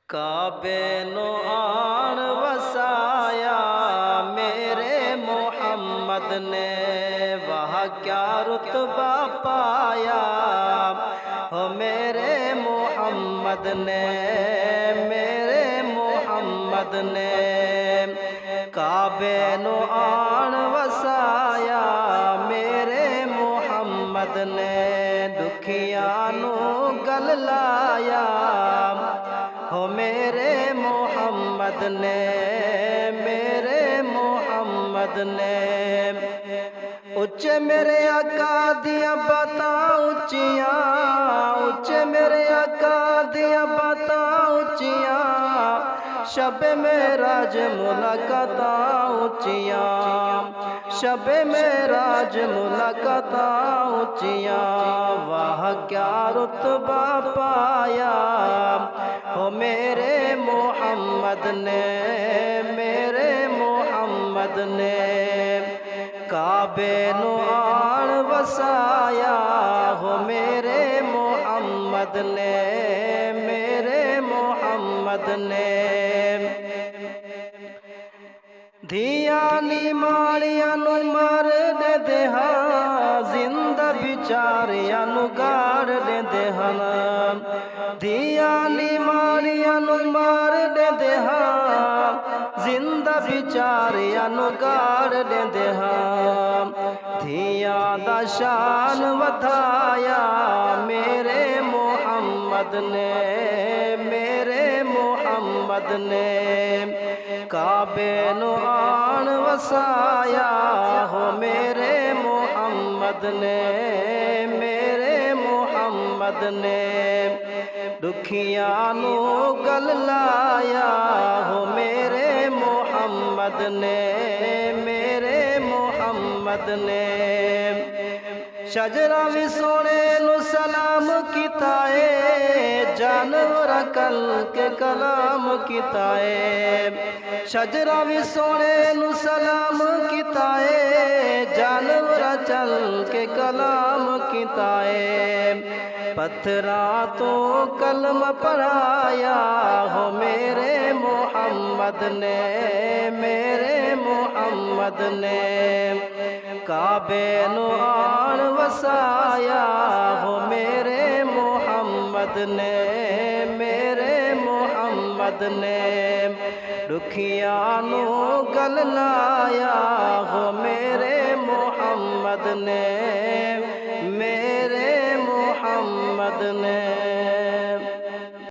کعبے نو آن وسایا میرے محمد نے، وہاں کیا رتبہ پایا ہو میرے محمد نے، میرے محمد نے۔ کعبے نو آن وسایا میرے محمد نے، دکھیاں نو گل لایا ہو میرے محمد نے، میرے محمد نے۔ اچے میرے آقا دیا باتاں اچیاں، اچے میرے آقا دیا باتاں اچیاں، شب معراج ملاقاتاں اچیاں، شب معراج ملاقاتاں اچیاں، واہ کیا رتبہ پایا ہو میرے محمد نے، میرے محمد نے۔ کعبے نو آن وسایا ہو میرے محمد نے، میرے محمد نے۔ دھیاں نی ماڑیاں نو مار دے ہاں، زندہ بیچاریاں نو گاڑ دے ہاں، دھیاں نی ماڑیاں نو مار دے ہاں، زندہ بیچاریاں نو گاڑ دے ہاں۔ دھیاں دا شان ودھایا میرے محمد نے، میرے محمد نے۔ کعبے نو آن وسایا ہو میرے محمد نے، میرے محمد نے۔ دکھیاں نو گل لایا ہو میرے محمد نے، میرے محمد نے۔ شجرہ بھی سونے نو سلام کیتا ہے، جانور کل کے کلام کیتا ہے، شجرہ بھی سونے نو سلام کیتا ہے، جانور چل کے کلام کیتا ہے۔ پتھراں تو کلمہ پڑھایا ہو میرے محمد نے، میرے محمد نے۔ کعبے نو آن وسایا ہو میرے محمد نے، میرے محمد نے۔ دکھیاں نو گل لایا ہو میرے محمد نے،